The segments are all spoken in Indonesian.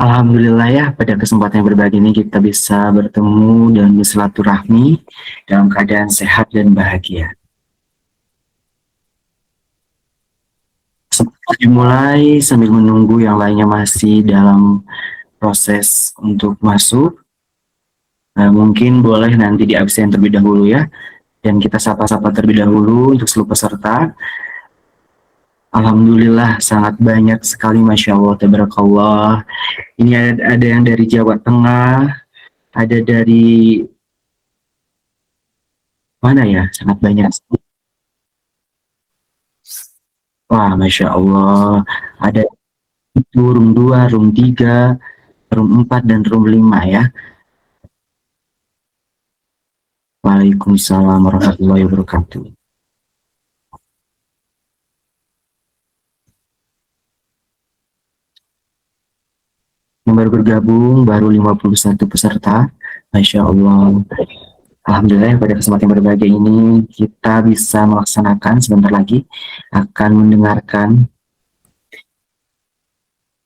Alhamdulillah ya, pada kesempatan yang berbagi ini kita bisa bertemu dan bersilaturahmi dalam keadaan sehat dan bahagia. Sebelum dimulai sambil menunggu yang lainnya masih dalam proses untuk masuk, mungkin boleh nanti di absen terlebih dahulu ya, dan kita sapa-sapa terlebih dahulu untuk seluruh peserta. Alhamdulillah sangat banyak sekali, Masya Allah, Tabarakallah. Ini ada yang dari Jawa Tengah, ada dari mana ya, sangat banyak. Wah, Masya Allah. Ada itu room 2, room 3, room 4, dan room 5 ya. Waalaikumsalam warahmatullahi wabarakatuh. Yang baru bergabung, baru 51 peserta. Masya Allah. Alhamdulillah pada kesempatan yang berbahagia ini kita bisa melaksanakan sebentar lagi akan mendengarkan.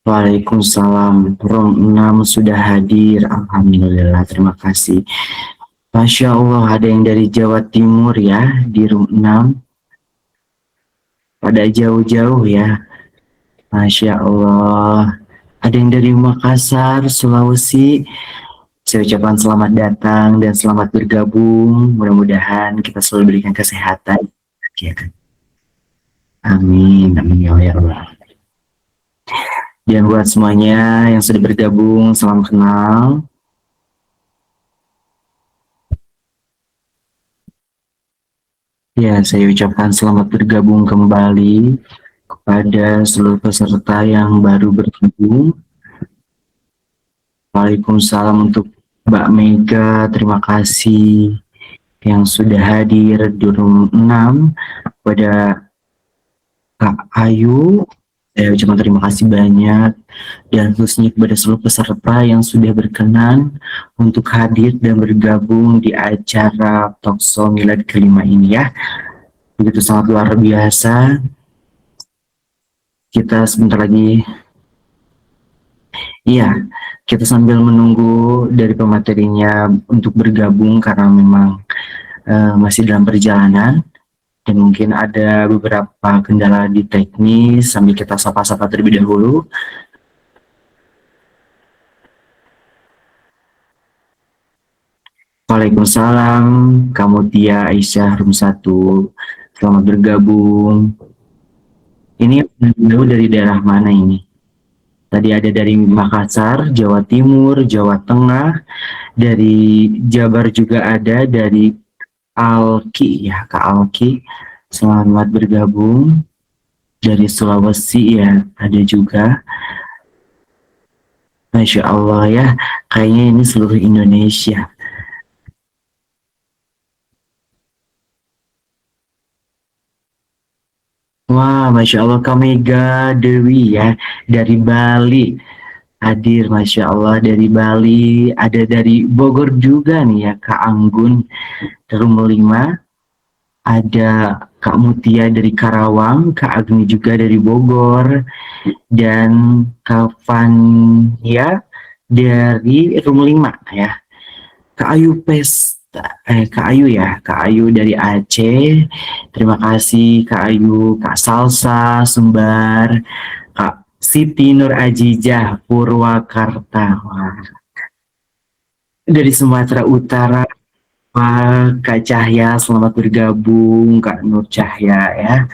Waalaikumsalam. Room 6 sudah hadir. Alhamdulillah, terima kasih. Masya Allah, ada yang dari Jawa Timur ya, di room 6. Pada jauh-jauh ya. Masya Allah. Ada yang dari Makassar, Sulawesi. Saya ucapkan selamat datang dan selamat bergabung. Mudah-mudahan kita selalu diberikan kesehatan. Ya. Amin. Amin ya Allah. Dan buat semuanya yang sudah bergabung, salam kenal. Ya, saya ucapkan selamat bergabung kembali kepada seluruh peserta yang baru bergabung. Waalaikumsalam untuk Mbak Mega, terima kasih yang sudah hadir di room 6. Pada Kak Ayu, saya ucapkan terima kasih banyak, dan khususnya kepada seluruh peserta yang sudah berkenan untuk hadir dan bergabung di acara Talkshow Milad kelima ini ya. Begitu sangat luar biasa. Kita sebentar lagi, iya, kita sambil menunggu dari pematerinya untuk bergabung karena memang masih dalam perjalanan dan mungkin ada beberapa kendala di teknis, sambil kita sapa-sapa terlebih dahulu. Waalaikumsalam, kamu Tia Aisyah room 1, selamat bergabung. Ini dari daerah mana ini? Tadi ada dari Makassar, Jawa Timur, Jawa Tengah, dari Jabar juga ada, dari Alki ya, Kak Alki, selamat bergabung. Dari Sulawesi ya, ada juga. Masya Allah ya, kayaknya ini seluruh Indonesia. Wah, Masya Allah, Kak Mega Dewi ya, dari Bali. Hadir, Masya Allah, dari Bali. Ada dari Bogor juga nih ya, Kak Anggun, room 5. Ada Kak Mutia dari Karawang, Kak Agni juga dari Bogor, dan Kak Fania dari room 5 ya. Kak Ayu Kak Ayu ya, Kak Ayu dari Aceh. Terima kasih Kak Ayu, Kak Salsa Sumbar, Kak Siti Nur Ajijah Purwakarta. Wah. Dari Sumatera Utara, Kak Cahya, selamat bergabung, Kak Nur Cahya ya.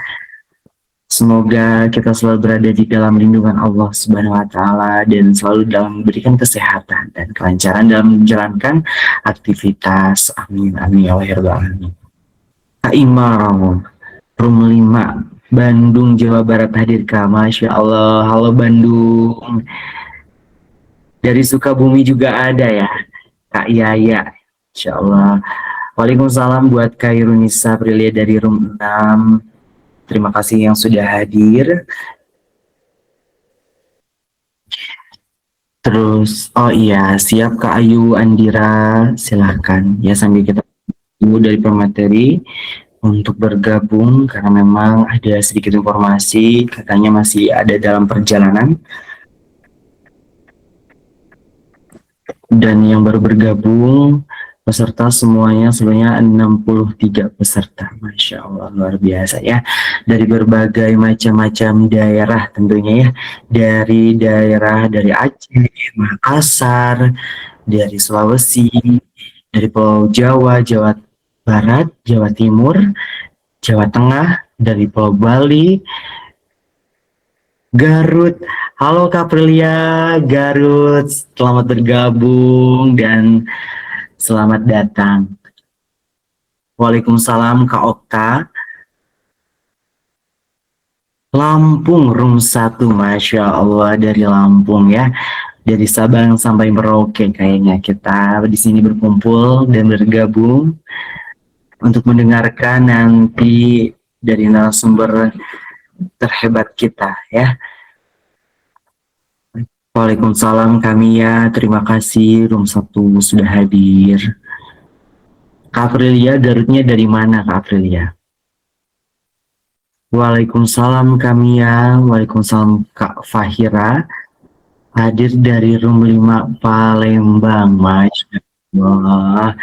Semoga kita selalu berada di dalam lindungan Allah Subhanahu wa Ta'ala dan selalu dalam memberikan kesehatan dan kelancaran dalam menjalankan aktivitas. Amin. Amin. Ya Allah. Kak Imam, room 5, Bandung, Jawa Barat hadir Kak. Masya Allah. Halo Bandung. Dari Sukabumi juga ada ya, Kak Yaya. Insya Allah. Waalaikumsalam buat Kak Irunisa Prilia dari room 6. Terima kasih yang sudah hadir. Terus, oh iya, siap Kak Ayu Andira, silahkan. Ya, sambil kita tunggu dari pemateri untuk bergabung, karena memang ada sedikit informasi, katanya masih ada dalam perjalanan. Dan yang baru bergabung peserta semuanya sebenarnya 63 peserta. Masya Allah, luar biasa ya. Dari berbagai macam-macam daerah tentunya ya. Dari Aceh, Makassar, dari Sulawesi, dari Pulau Jawa, Jawa Barat, Jawa Timur, Jawa Tengah, dari Pulau Bali, Garut. Halo Kak Prilia, Garut. Selamat bergabung dan selamat datang. Waalaikumsalam Kak Okta. Lampung Room 1, Masya Allah dari Lampung ya. Dari Sabang sampai Merauke kayaknya kita di sini berkumpul dan bergabung untuk mendengarkan nanti dari narasumber terhebat kita ya. Waalaikumsalam kami ya, terima kasih Room 1 sudah hadir. Kak Aprilia, Garutnya dari mana Kak Aprilia? Waalaikumsalam kami ya, Waalaikumsalam Kak Fahira, hadir dari Room 5 Palembang, Masya Allah.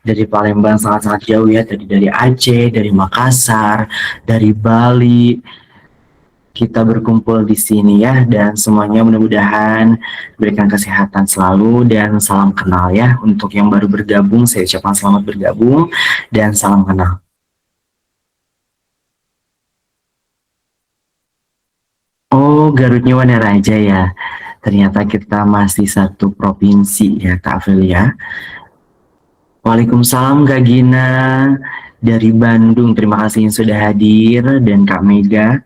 Dari Palembang sangat-sangat jauh ya, tadi dari Aceh, dari Makassar, dari Bali, kita berkumpul di sini ya, dan semuanya mudah-mudahan berikan kesehatan selalu dan salam kenal ya. Untuk yang baru bergabung, saya ucapkan selamat bergabung dan salam kenal. Oh, Garutnya Wanaraja ya. Ternyata kita masih satu provinsi ya, Kak Amelia. Waalaikumsalam Kak Gina dari Bandung. Terima kasih yang sudah hadir dan Kak Mega.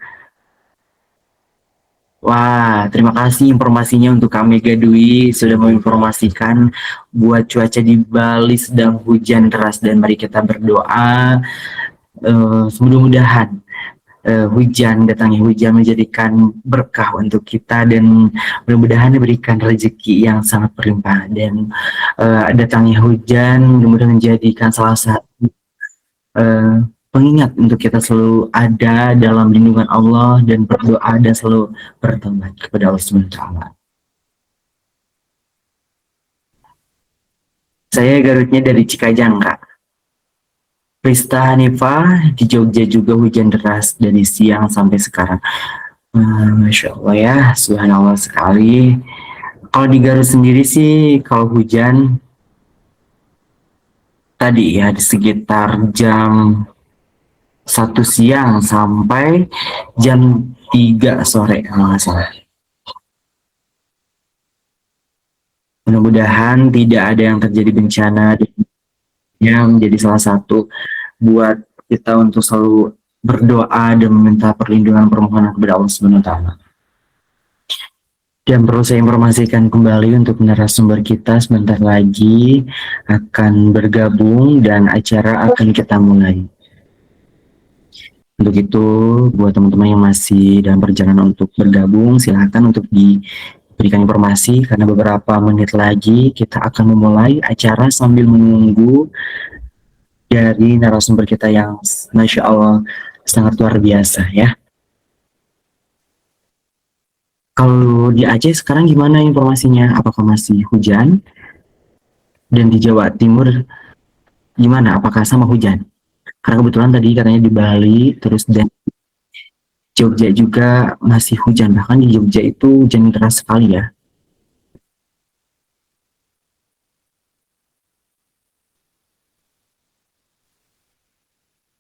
Wah, terima kasih informasinya untuk Kak Mega Dwi sudah menginformasikan buat cuaca di Bali sedang hujan deras dan mari kita berdoa mudah-mudahan datangnya hujan menjadikan berkah untuk kita dan mudah-mudahan diberikan rezeki yang sangat berlimpah dan datangnya hujan mudah-mudahan menjadikan salah satu pengingat untuk kita selalu ada dalam lindungan Allah dan berdoa dan selalu bertobat kepada Allah Subhanahu wa taala. Saya Garutnya dari Cikajang, Kak. Prista Hanifah di Jogja juga hujan deras dari siang sampai sekarang. Masya Allah ya, subhanallah sekali. Kalau di Garut sendiri sih, kalau hujan tadi ya di sekitar jam 1 siang sampai jam 3 sore kalau nggak salah. Mudah-mudahan tidak ada yang terjadi bencana yang menjadi salah satu buat kita untuk selalu berdoa dan meminta perlindungan permohonan kepada Allah Subhanahu wa taala. Dan perlu saya informasikan kembali untuk narasumber kita sebentar lagi akan bergabung dan acara akan kita mulai. Untuk itu, buat teman-teman yang masih dalam perjalanan untuk bergabung, silahkan untuk diberikan informasi karena beberapa menit lagi kita akan memulai acara sambil menunggu dari narasumber kita yang Masya Allah sangat luar biasa ya. Kalau di Aceh sekarang gimana informasinya? Apakah masih hujan? Dan di Jawa Timur gimana? Apakah sama hujan? Karena kebetulan tadi katanya di Bali, terus dan Jogja juga masih hujan. Bahkan di Jogja itu hujan deras sekali ya.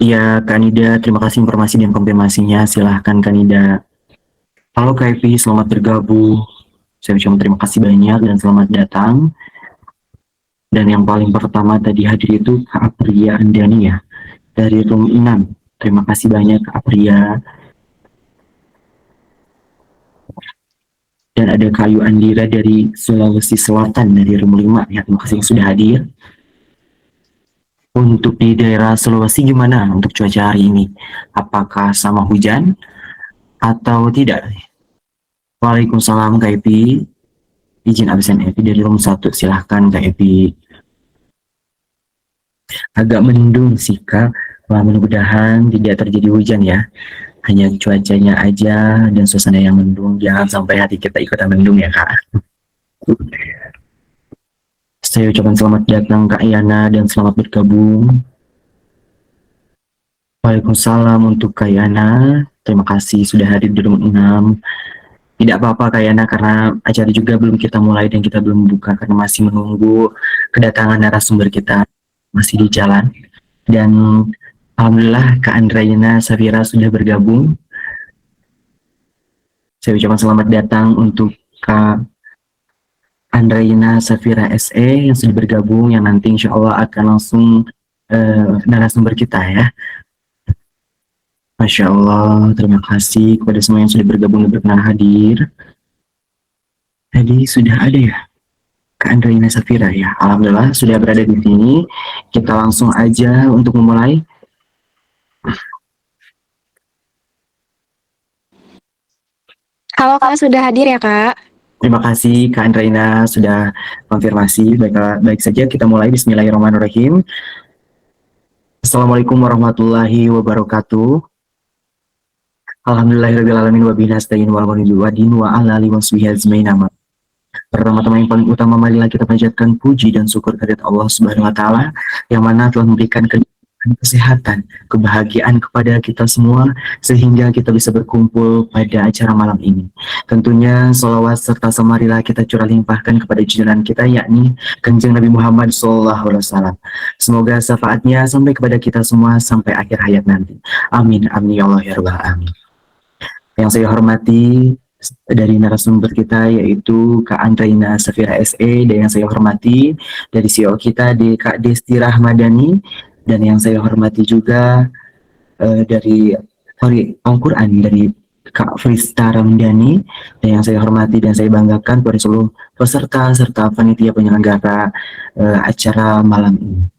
Iya, Kanida, terima kasih informasi dan konfirmasinya. Silahkan Kanida. Halo Kak Evi, selamat bergabung. Saya ucapkan terima kasih banyak dan selamat datang. Dan yang paling pertama tadi hadir itu Kak Apria Andani ya, dari Room 6. Terima kasih banyak Kak Apria. Dan ada Kayu Andira dari Sulawesi Selatan dari Room 5 ya, terima kasih yang sudah hadir. Untuk di daerah Sulawesi gimana untuk cuaca hari ini? Apakah sama hujan atau tidak? Waalaikumsalam Kak Evi. Izin absen Evi dari Room 1, silahkan Kak Evi. Agak mendung sih Kak, wah mudah-mudahan tidak terjadi hujan ya. Hanya cuacanya aja dan suasana yang mendung, jangan sampai hati kita ikutan mendung ya Kak. Saya ucapkan selamat datang Kak Yana dan selamat bergabung. Waalaikumsalam untuk Kak Yana. Terima kasih sudah hadir di room 6. Tidak apa-apa Kak Yana karena acara juga belum kita mulai dan kita belum buka karena masih menunggu kedatangan narasumber kita masih di jalan. Dan alhamdulillah Kak Andraina Safira sudah bergabung. Saya ucapkan selamat datang untuk Kak Andraina Safira SE yang sudah bergabung, yang nanti insya Allah akan langsung narasumber kita ya. Masya Allah, terima kasih kepada semua yang sudah bergabung dan berkenan hadir. Tadi sudah ada ya Kak Andraina Safira ya. Alhamdulillah sudah berada di sini. Kita langsung aja untuk memulai. Halo Kak, sudah hadir ya Kak? Terima kasih Kak Andraina sudah konfirmasi. Baik saja kita mulai. Bismillahirrahmanirrahim. Assalamualaikum warahmatullahi wabarakatuh. Alhamdulillahirrahmanirrahim wa bihi nasta'in wa ala alihi wa sahbihi ajmain. Pertama-tama yang paling utama marilah kita panjatkan puji dan syukur kehadirat Allah Subhanahu wa taala yang mana telah memberikan kesehatan, kebahagiaan kepada kita semua sehingga kita bisa berkumpul pada acara malam ini. Tentunya salawat serta samarilah kita curah limpahkan kepada junjungan kita yakni Kanjeng Nabi Muhammad SAW. Semoga syafaatnya sampai kepada kita semua sampai akhir hayat nanti. Amin amin ya Allah ya rabbal alamin. Yang saya hormati dari narasumber kita yaitu Kak Andraina Safira SE, dan yang saya hormati dari CEO kita di Kak Desti Rahmadani, dan yang saya hormati juga dari Al-Quran dari Kak Frista Ramdhani, dan yang saya hormati dan saya banggakan kepada seluruh peserta serta panitia penyelenggara acara malam ini.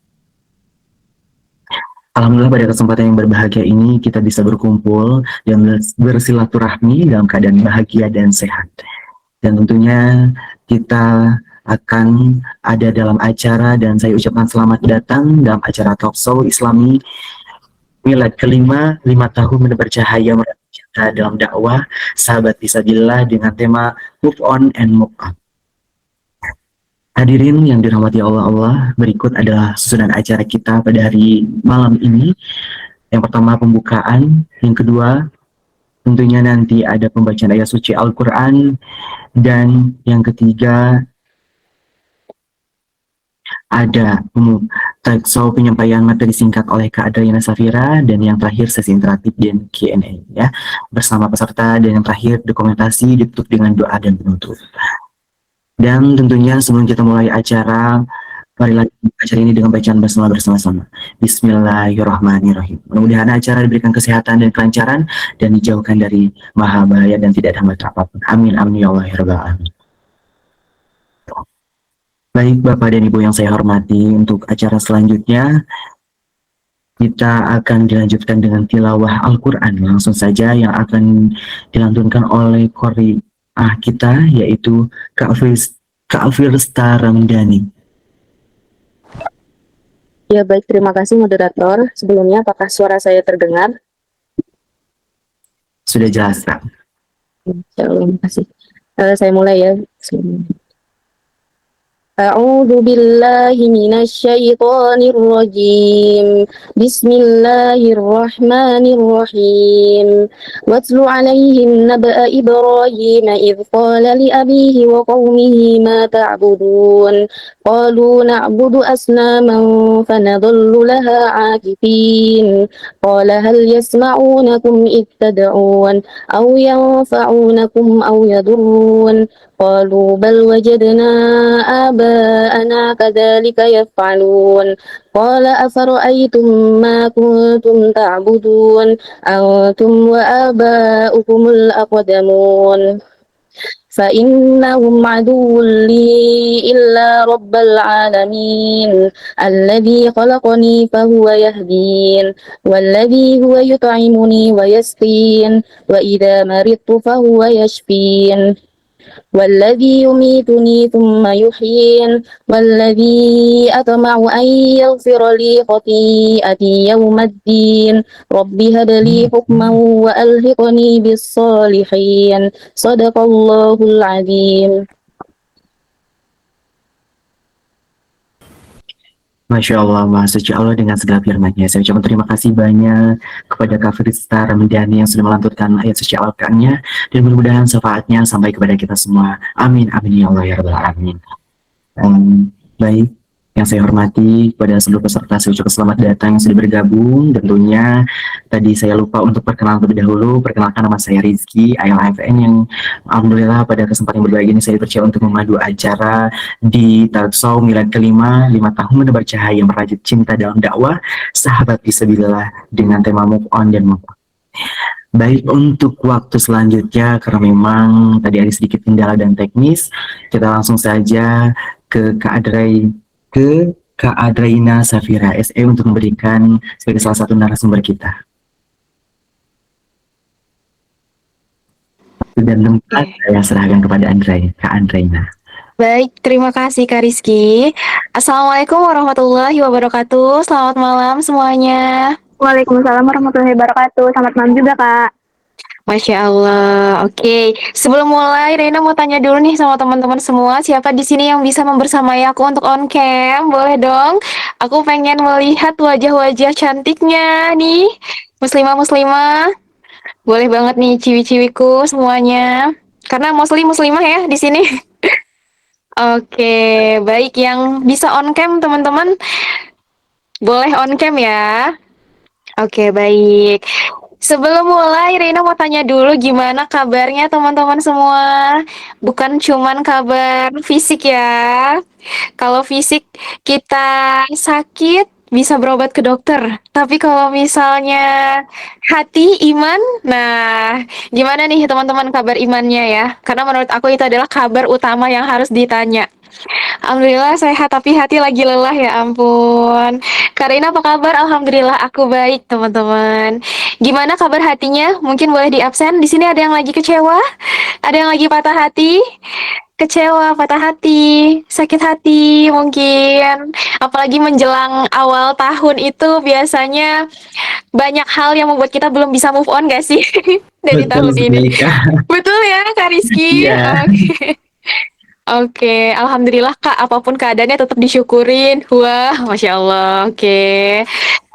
Alhamdulillah pada kesempatan yang berbahagia ini kita bisa berkumpul dan bersilaturahmi dalam keadaan bahagia dan sehat. Dan tentunya kita akan ada dalam acara dan saya ucapkan selamat datang dalam acara Talk Show Islami Milad kelima, 5 tahun bercahaya kita dalam dakwah sahabat fisabilillah dengan tema Move On and Move Up. Hadirin yang dirahmati Allah, berikut adalah susunan acara kita pada hari malam ini. Yang pertama pembukaan, yang kedua tentunya nanti ada pembacaan ayat suci Al-Quran, dan yang ketiga ada talkshow penyampaian materi singkat oleh Kak Andraina Safira, dan yang terakhir sesi interaktif dan Q&A ya bersama peserta, dan yang terakhir dokumentasi ditutup dengan doa dan penutup. Dan tentunya sebelum kita mulai acara, marilah acara ini dengan bacaan basmalah bersama-sama. Bismillahirrahmanirrahim. Mudah-mudahan acara diberikan kesehatan dan kelancaran dan dijauhkan dari maha bahaya dan tidak ada hambatan apapun. Amin amin ya Allah ya rabbal alamin. Baik Bapak dan Ibu yang saya hormati, untuk acara selanjutnya kita akan dilanjutkan dengan tilawah Al-Quran langsung saja yang akan dilantunkan oleh Qori kita yaitu Kak Firsta Ramdhani. Ya baik, terima kasih moderator. Sebelumnya apakah suara saya terdengar? Sudah jelas Kak. Terima kasih. Saya mulai ya. أعوذ بالله من الشيطان الرجيم بسم الله الرحمن الرحيم واتل عليهم نبأ إبراهيم إذ قال لأبيه وقومه ما تعبدون قالوا نعبد أصناما فنظل لها عاكفين قال هل يسمعونكم إذ تدعون أو ينفعونكم أو يضرون قالوا بل وجدنا آباءنا كذلك يفعلون قال أفرأيتم ما كنتم تعبدون أنتم وآباؤكم الأقدمون فإنهم عدو لي إلا رب العالمين الذي خلقني فهو يهدين والذي هو يطعمني ويسقين وإذا مرضت فهو يشفين والذي يميتني ثم يحيين والذي أطمع أن يغفر لي خطيئتي يوم الدين رب هب لي حكما وألحقني بالصالحين صدق الله العظيم. صدق الله العظيم. Baik Bapak dan Ibu yang saya hormati, untuk acara selanjutnya kita akan dilanjutkan dengan tilawah Al-Quran langsung saja yang akan dilantunkan oleh Qori kita yaitu Kak Firsta Ramdhani. Bismillahirrahmanirrahim. Wa atlu alaihim naba Ibrahim idh qala li abihi wa qaumihi ma ta'budun qalu na'budu asnaman fa nadhallu laha 'akifin qala afara'aytum ma kuntum ta'budun antum wa aba'ukumul aqdamun fa'innahum 'aduwwun li illa rabbil alamin alladzi khalaqani fa huwa yahdin walladzi huwa yut'imuni wa yasqin walladhi yumituni thumma yuhyin walladhi yuhyi wa yumiitu Masya Allah, Mas. Suci Allah dengan segala firman-Nya. Saya ucapkan terima kasih banyak kepada Kak Firista Ramadhani yang sudah melanturkan ayat suci Al-Qur'annya, dan mudah-mudahan syafaatnya sampai kepada kita semua. Amin, amin ya Allah ya Rabbal Alamin. Baik, yang saya hormati kepada seluruh peserta, saya ucapkan selamat datang yang sudah bergabung. Tentunya tadi saya lupa untuk perkenalan terlebih dahulu. Perkenalkan, nama saya Rizky ALFN, yang alhamdulillah pada kesempatan yang berbahagia ini saya dipercaya untuk memadu acara di Talkshow Milad kelima, 5 tahun menebar cahaya merajut cinta dalam dakwah sahabat fisabilillah, dengan tema move on dan move on. Baik, untuk waktu selanjutnya, karena memang tadi ada sedikit kendala dan teknis, kita langsung saja ke Kak Adraina Safira SE untuk memberikan sebagai salah satu narasumber kita. Dan tempat saya serahkan kepada Kak Adraina. Baik, terima kasih Kak Rizky. Assalamualaikum warahmatullahi wabarakatuh. Selamat malam semuanya. Waalaikumsalam warahmatullahi wabarakatuh. Selamat malam juga, Kak. Masya Allah. Oke, sebelum mulai, Reina mau tanya dulu nih sama teman-teman semua, siapa di sini yang bisa membersamai aku untuk on cam? Boleh dong? Aku pengen melihat wajah-wajah cantiknya nih, muslimah-muslimah. Boleh banget nih, ciwi-ciwiku semuanya. Karena mostly muslimah ya di sini. Oke, baik, yang bisa on cam teman-teman boleh on cam ya. Oke, baik. Sebelum mulai, Rina mau tanya dulu gimana kabarnya teman-teman semua. Bukan cuman kabar fisik ya. Kalau fisik kita sakit bisa berobat ke dokter. Tapi kalau misalnya hati, iman, nah gimana nih teman-teman kabar imannya ya? Karena menurut aku itu adalah kabar utama yang harus ditanya. Alhamdulillah sehat, tapi hati lagi lelah ya ampun. Karina apa kabar? Alhamdulillah aku baik teman-teman. Gimana kabar hatinya? Mungkin boleh di absen. Di sini ada yang lagi kecewa, ada yang lagi patah hati, kecewa, patah hati, sakit hati mungkin. Apalagi menjelang awal tahun itu biasanya banyak hal yang membuat kita belum bisa move on gak sih dari Betul tahun ini? sekali, Kak. Betul ya Kak Rizky? Iya. Oke. Oke, alhamdulillah Kak, apapun keadaannya tetap disyukurin. Wah, masya Allah. Oke,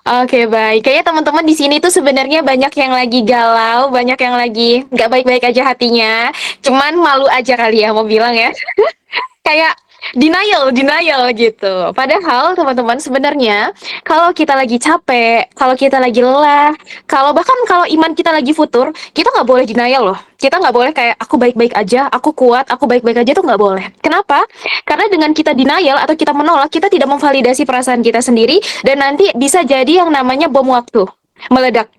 oke baik. Kayaknya teman-teman di sini tuh sebenarnya banyak yang lagi galau, banyak yang lagi nggak baik-baik aja hatinya. Cuman malu aja kali ya mau bilang ya. Kayak denial gitu. Padahal teman-teman sebenarnya kalau kita lagi capek, kalau kita lagi lelah, kalau bahkan kalau iman kita lagi futur, kita nggak boleh denial loh. Kita nggak boleh kayak aku baik-baik aja, aku kuat, aku baik-baik aja tuh nggak boleh. Kenapa? Karena dengan kita denial atau kita menolak, kita tidak memvalidasi perasaan kita sendiri dan nanti bisa jadi yang namanya bom waktu meledak.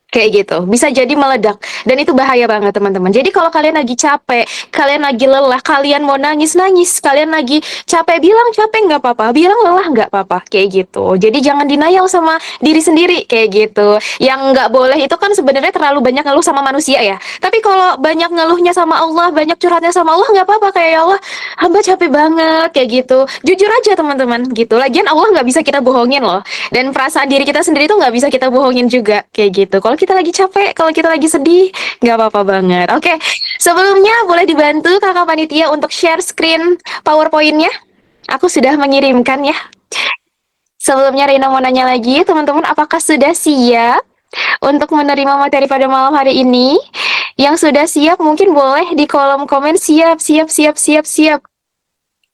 Kayak gitu, bisa jadi meledak. Dan itu bahaya banget teman-teman. Jadi kalau kalian lagi capek, kalian lagi lelah, kalian mau nangis-nangis, kalian lagi capek, bilang capek nggak apa-apa, bilang lelah nggak apa-apa, kayak gitu. Jadi jangan denial sama diri sendiri, kayak gitu. Yang nggak boleh itu kan sebenarnya terlalu banyak ngeluh sama manusia ya. Tapi kalau banyak ngeluhnya sama Allah, banyak curhatnya sama Allah, nggak apa-apa. Kayak ya Allah, hamba capek banget, kayak gitu. Jujur aja teman-teman, gitu. Lagian Allah nggak bisa kita bohongin loh. Dan perasaan diri kita sendiri tuh nggak bisa kita bohongin juga, kayak gitu. Kalau kita lagi capek, kalau kita lagi sedih, nggak apa-apa banget. Oke, sebelumnya boleh dibantu kakak panitia untuk share screen PowerPoint-nya? Aku sudah mengirimkan ya. Sebelumnya Reina mau nanya lagi, teman-teman apakah sudah siap untuk menerima materi pada malam hari ini? Yang sudah siap mungkin boleh di kolom komen siap, siap, siap, siap, siap.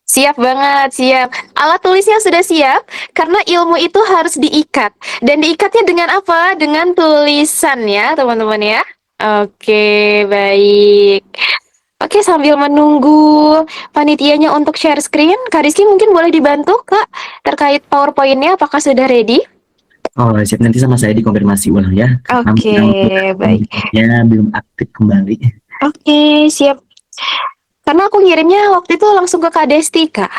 Siap banget, siap. Alat tulisnya sudah siap, karena ilmu itu harus diikat. Dan diikatnya dengan apa? Dengan tulisan ya, teman-teman ya. Oke, baik. Oke, sambil menunggu panitianya untuk share screen, Kak Rizky mungkin boleh dibantu, Kak, terkait PowerPoint-nya, apakah sudah ready? Oh, siap, nanti sama saya dikonfirmasi ulang ya. Oke, baik. Ya, belum aktif kembali. Oke, siap. Karena aku ngirimnya waktu itu langsung ke Kak Desti, Kak.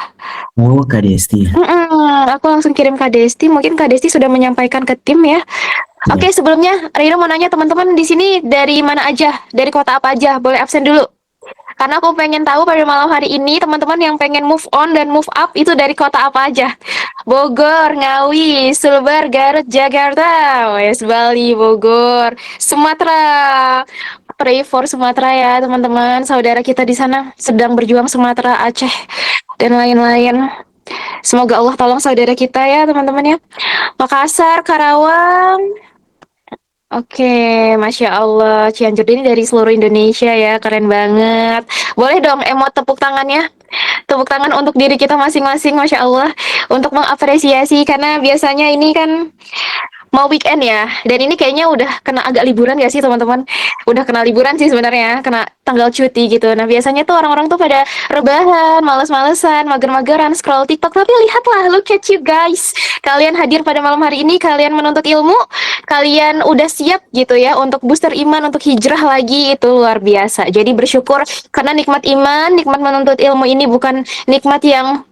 Oh, Kak Desti. Aku langsung kirim Kak Desti. Mungkin Kak Desti sudah menyampaikan ke tim ya. Oke, sebelumnya Rina mau nanya teman-teman di sini dari mana aja? Dari kota apa aja? Boleh absen dulu. Karena aku pengen tahu pada malam hari ini teman-teman yang pengen move on dan move up itu dari kota apa aja? Bogor, Ngawi, Sulbar, Garut, Jakarta, Wes Bali, Bogor, Sumatera. Pray for Sumatera ya teman-teman. Saudara kita di sana sedang berjuang Sumatera, Aceh dan lain-lain. Semoga Allah tolong saudara kita ya teman-teman ya. Makassar, Karawang. Oke, Masya Allah. Cianjur ini dari seluruh Indonesia ya, keren banget. Boleh dong emot tepuk tangannya? Tepuk tangan untuk diri kita masing-masing, Masya Allah. Untuk mengapresiasi, karena biasanya ini kan mau weekend ya, dan ini kayaknya udah kena agak liburan gak sih teman-teman? Udah kena liburan sih sebenarnya, kena tanggal cuti gitu. Nah biasanya tuh orang-orang tuh pada rebahan, males-malesan, mager-mageran, scroll TikTok. Tapi lihatlah, look at you guys. Kalian hadir pada malam hari ini, kalian menuntut ilmu, kalian udah siap gitu ya untuk booster iman, untuk hijrah lagi, itu luar biasa. Jadi bersyukur karena nikmat iman, nikmat menuntut ilmu ini bukan nikmat yang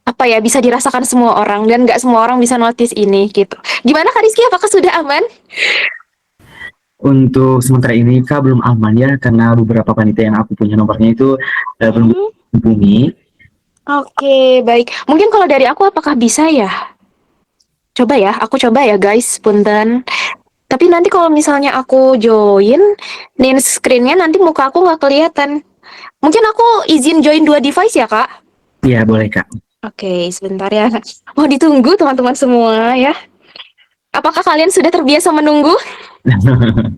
apa ya bisa dirasakan semua orang, dan nggak semua orang bisa notice ini gitu. Gimana Kak Rizky, apakah sudah aman? Untuk sementara ini Kak belum aman ya, karena beberapa panitia yang aku punya nomornya itu belum dihubungi. Oke, baik. Mungkin kalau dari aku apakah bisa ya? Coba ya, aku coba ya guys, punten. Tapi nanti kalau misalnya aku join, nih screen-nya nanti muka aku nggak kelihatan. Mungkin aku izin join 2 device ya Kak? Iya boleh Kak. Oke, sebentar ya. Mau ditunggu teman-teman semua ya. Apakah kalian sudah terbiasa menunggu?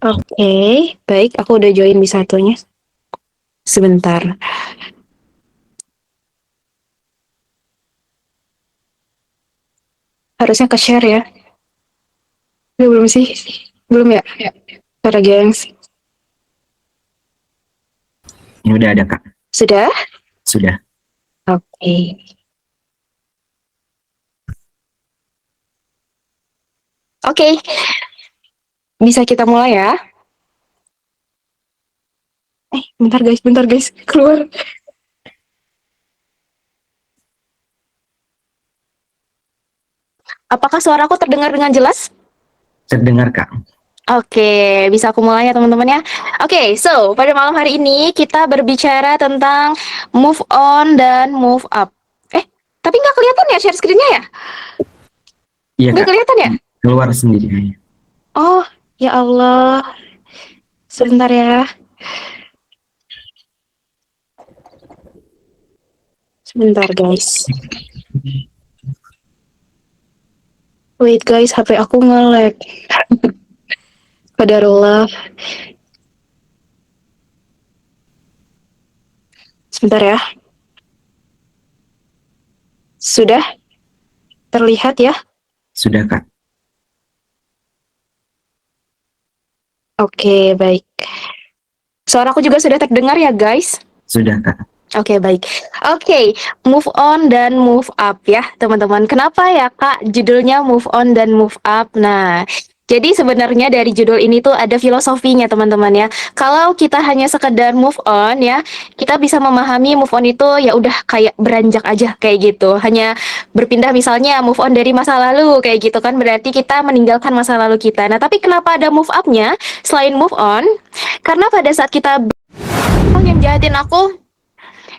Oke, baik. Aku udah join di satunya. Sebentar. Harusnya ke-share ya. Belum sih? Belum ya? Para gengs. Ini udah ada Kak. Sudah? Sudah. Oke. Oke. Bisa kita mulai ya? Bentar guys. Keluar. Apakah suaraku terdengar dengan jelas? Terdengar Kak. Oke, bisa aku mulai ya teman-teman ya. Oke, so pada malam hari ini kita berbicara tentang move on dan move up. Tapi nggak kelihatan ya share screen-nya ya? Iya Nggak Kak. kelihatan ya? Keluar sendiri. Oh, ya Allah. Sebentar ya. Sebentar guys. Wait guys, HP aku nge-lag. Qadarullah. Sebentar ya. Sudah terlihat ya? Sudah Kak. Oke, baik. Suaraku juga sudah terdengar ya guys? Sudah Kak. Oke, baik. Oke, move on dan move up ya, teman-teman. Kenapa ya, Kak, judulnya move on dan move up? Nah, jadi sebenarnya dari judul ini tuh ada filosofinya, teman-teman ya. Kalau kita hanya sekedar move on ya, kita bisa memahami move on itu ya udah kayak beranjak aja kayak gitu. Hanya berpindah misalnya move on dari masa lalu kayak gitu kan, berarti kita meninggalkan masa lalu kita. Nah, tapi kenapa ada move up-nya selain move on? Karena pada saat kita yang jahatin aku,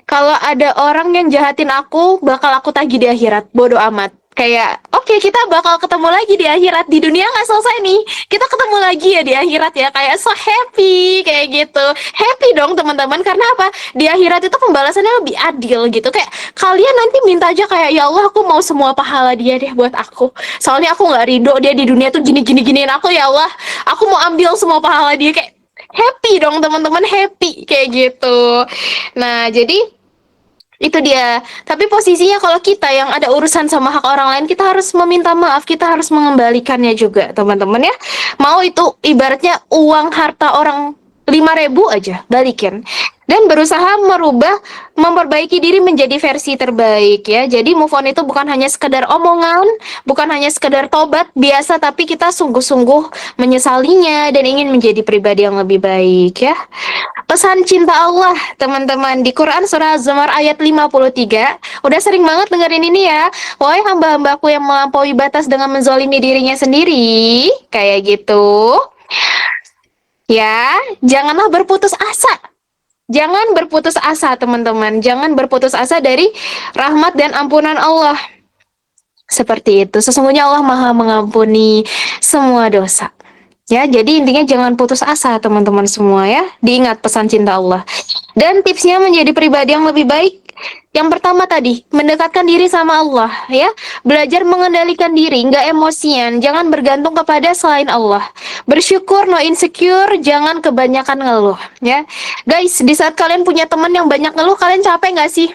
kalau ada orang yang jahatin aku, bakal aku tagih di akhirat. Bodoh amat. Kayak, oke, kita bakal ketemu lagi di akhirat. Di dunia nggak selesai nih. Kita ketemu lagi ya di akhirat ya. Kayak so happy, kayak gitu. Happy dong teman-teman. Karena apa? Di akhirat itu pembalasannya lebih adil gitu. Kayak, kalian nanti minta aja kayak, ya Allah aku mau semua pahala dia deh buat aku. Soalnya aku nggak ridho dia di dunia tuh gini-giniin aku, ya Allah. Aku mau ambil semua pahala dia. Kayak, happy dong teman-teman, happy. Kayak gitu. Nah, jadi itu dia. Tapi posisinya kalau kita yang ada urusan sama hak orang lain, kita harus meminta maaf, kita harus mengembalikannya juga, teman-teman ya. Mau itu ibaratnya uang harta orang 5.000 aja, balikin. Dan berusaha merubah, memperbaiki diri menjadi versi terbaik ya. Jadi move on itu bukan hanya sekedar omongan, bukan hanya sekedar tobat biasa, tapi kita sungguh-sungguh menyesalinya dan ingin menjadi pribadi yang lebih baik ya. Pesan cinta Allah, teman-teman, di Quran surah Az-Zumar ayat 53. Udah sering banget dengerin ini ya. Wahai hamba-hambaku yang melampaui batas dengan menzolimi dirinya sendiri, kayak gitu. Ya, janganlah berputus asa. Jangan berputus asa, teman-teman. Jangan berputus asa dari rahmat dan ampunan Allah. Seperti itu. Sesungguhnya Allah Maha mengampuni semua dosa. Ya, jadi intinya jangan putus asa teman-teman semua ya. Diingat pesan cinta Allah. Dan tipsnya menjadi pribadi yang lebih baik. Yang pertama tadi, mendekatkan diri sama Allah, ya. Belajar mengendalikan diri, nggak emosian, jangan bergantung kepada selain Allah. Bersyukur, no insecure, jangan kebanyakan ngeluh, ya. Guys, di saat kalian punya teman yang banyak ngeluh, kalian capek nggak sih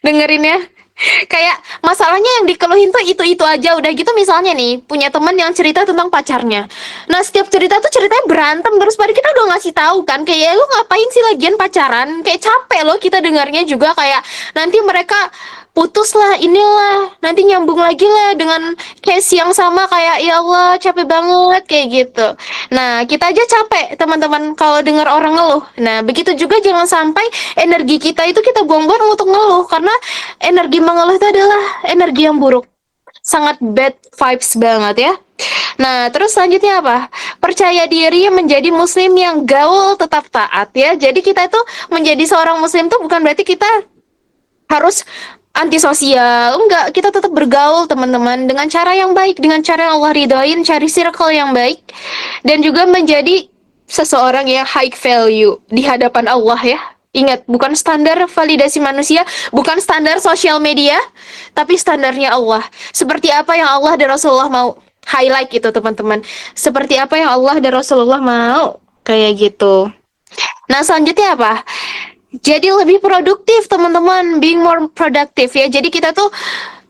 dengerinnya? Kayak masalahnya yang dikeluhin tuh itu aja udah gitu. Misalnya nih punya teman yang cerita tentang pacarnya, nah setiap cerita tuh ceritanya berantem terus, padahal kita udah ngasih tahu kan kayak lu ngapain sih lagian pacaran, kayak capek loh kita dengarnya juga. Kayak nanti mereka putus lah, inilah nanti nyambung lagi lah dengan case yang sama, kayak ya Allah capek banget kayak gitu. Nah kita aja capek teman-teman kalau dengar orang ngeluh. Nah begitu juga jangan sampai energi kita itu kita buang-buang untuk ngeluh, karena energi mengeluh itu adalah energi yang buruk, sangat bad vibes banget ya. Nah, terus selanjutnya apa? Percaya diri menjadi muslim yang gaul tetap taat ya. Jadi kita itu menjadi seorang muslim tuh bukan berarti kita harus antisosial. Enggak, kita tetap bergaul teman-teman dengan cara yang baik, dengan cara yang Allah ridhoin, cari circle yang baik, dan juga menjadi seseorang yang high value di hadapan Allah ya. Ingat, bukan standar validasi manusia, bukan standar sosial media, tapi standarnya Allah. Seperti apa yang Allah dan Rasulullah mau. Highlight itu teman-teman. Seperti apa yang Allah dan Rasulullah mau. Kayak gitu. Nah selanjutnya apa? Jadi lebih produktif teman-teman. Being more productive ya. Jadi kita tuh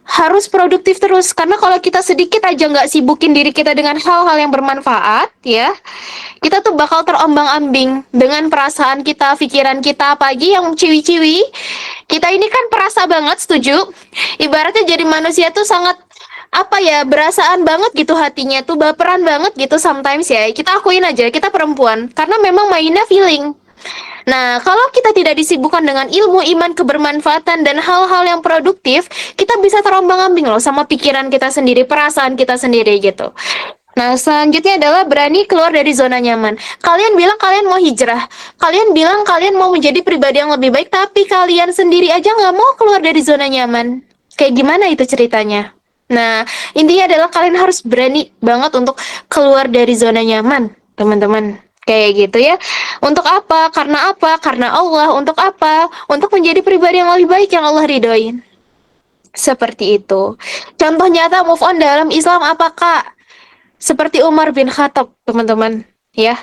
harus produktif terus. Karena kalau kita sedikit aja nggak sibukin diri kita dengan hal-hal yang bermanfaat ya, kita tuh bakal terombang-ambing dengan perasaan kita, pikiran kita. Apalagi yang ciwi-ciwi, kita ini kan perasa banget, setuju? Ibaratnya jadi manusia tuh sangat apa ya, berasaan banget gitu hatinya tuh, baperan banget gitu sometimes ya. Kita akuin aja, kita perempuan, karena memang mainnya feeling. Nah, kalau kita tidak disibukkan dengan ilmu, iman, kebermanfaatan, dan hal-hal yang produktif, kita bisa terombang-ambing loh sama pikiran kita sendiri, perasaan kita sendiri gitu. Nah, selanjutnya adalah berani keluar dari zona nyaman. Kalian bilang kalian mau hijrah, kalian bilang kalian mau menjadi pribadi yang lebih baik, tapi kalian sendiri aja nggak mau keluar dari zona nyaman. Kayak gimana itu ceritanya? Nah, intinya adalah kalian harus berani banget untuk keluar dari zona nyaman, teman-teman. Kayak gitu ya. Untuk apa? Karena apa? Karena Allah. Untuk apa? Untuk menjadi pribadi yang lebih baik yang Allah ridhoin. Seperti itu. Contoh nyata move on dalam Islam apa, Kak? Seperti Umar bin Khattab, teman-teman. Ya.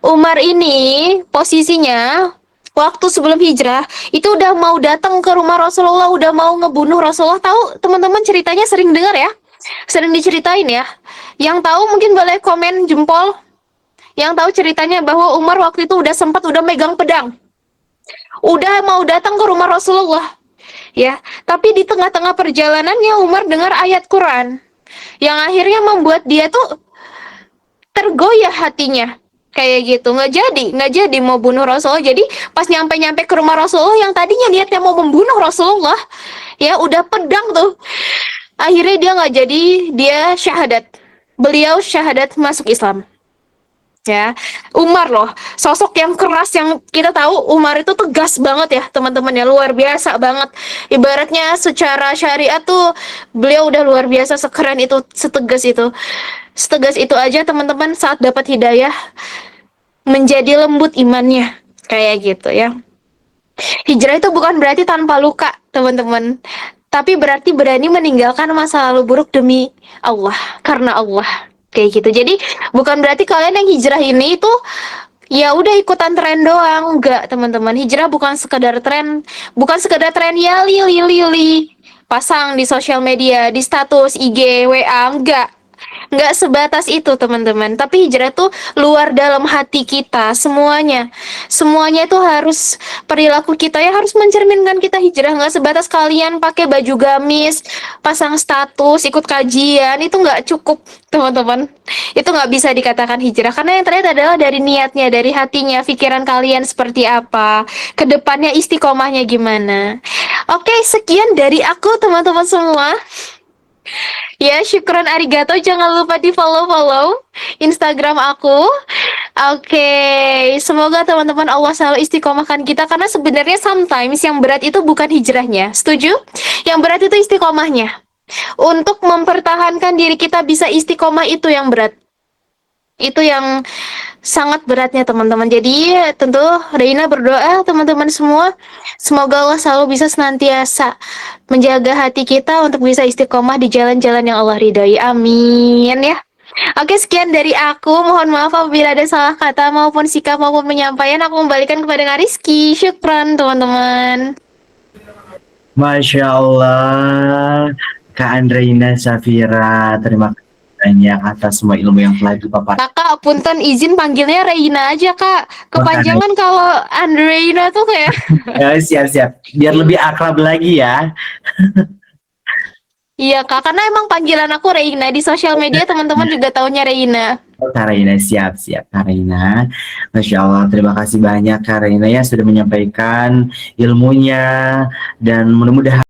Umar ini posisinya waktu sebelum hijrah itu udah mau datang ke rumah Rasulullah, udah mau ngebunuh Rasulullah. Tahu teman-teman ceritanya, sering dengar ya, sering diceritain ya. Yang tahu mungkin boleh komen jempol. Yang tahu ceritanya bahwa Umar waktu itu udah sempat udah megang pedang, udah mau datang ke rumah Rasulullah ya. Tapi di tengah-tengah perjalanannya Umar dengar ayat Quran yang akhirnya membuat dia tuh tergoyah hatinya. Kayak gitu, nggak jadi mau bunuh Rasulullah. Jadi pas nyampe ke rumah Rasulullah, yang tadinya niatnya mau membunuh Rasulullah ya, udah pedang tuh, akhirnya dia nggak jadi, dia syahadat. Beliau syahadat masuk Islam ya. Umar loh, sosok yang keras, yang kita tahu Umar itu tegas banget ya teman-teman ya, luar biasa banget. Ibaratnya secara syariat tuh beliau udah luar biasa, sekeren itu, setegas itu aja teman-teman. Saat dapat hidayah menjadi lembut imannya, kayak gitu ya. Hijrah itu bukan berarti tanpa luka teman-teman, tapi berarti berani meninggalkan masa lalu buruk demi Allah, karena Allah, kayak gitu. Jadi bukan berarti kalian yang hijrah ini itu ya udah ikutan tren doang. Enggak teman-teman, hijrah bukan sekedar tren, bukan sekedar tren ya li pasang di sosial media, di status IG, WA. Enggak sebatas itu teman-teman. Tapi hijrah tuh luar dalam hati kita, semuanya itu harus, perilaku kita ya harus mencerminkan kita hijrah. Enggak sebatas kalian pakai baju gamis, pasang status, ikut kajian, itu enggak cukup teman-teman. Itu enggak bisa dikatakan hijrah, karena yang terlihat adalah dari niatnya, dari hatinya, pikiran kalian seperti apa, kedepannya istiqomahnya gimana. Oke, sekian dari aku teman-teman semua. Ya, syukron arigato. Jangan lupa di follow Instagram aku. Oke, semoga teman-teman Allah selalu istiqomahkan kita, karena sebenarnya sometimes yang berat itu bukan hijrahnya, setuju? Yang berat itu istiqomahnya. Untuk mempertahankan diri kita bisa istiqomah itu yang berat. Itu yang sangat beratnya teman-teman. Jadi tentu Reina berdoa teman-teman semua, semoga Allah selalu bisa senantiasa menjaga hati kita untuk bisa istiqomah di jalan-jalan yang Allah ridhoi. Amin ya. Oke, sekian dari aku. Mohon maaf apabila ada salah kata maupun sikap maupun penyampaian. Aku kembalikan kepada Kak Rizky. Syukran teman-teman. Masya Allah, Kak Andreina Safira, terima kasih banyak atas semua ilmu yang telah dipaparkan. Kakak, punten izin panggilnya Reina aja, Kak. Kepanjangan kalau Andreina tuh kayak... Ya, siap-siap, biar lebih akrab lagi ya. Iya, Kak. Karena emang panggilan aku Reina. Di sosial media teman-teman juga taunya Reina. Kak Raina, siap-siap Kak Raina. Masya Allah, terima kasih banyak Kak Raina ya sudah menyampaikan ilmunya, dan mudah-mudahan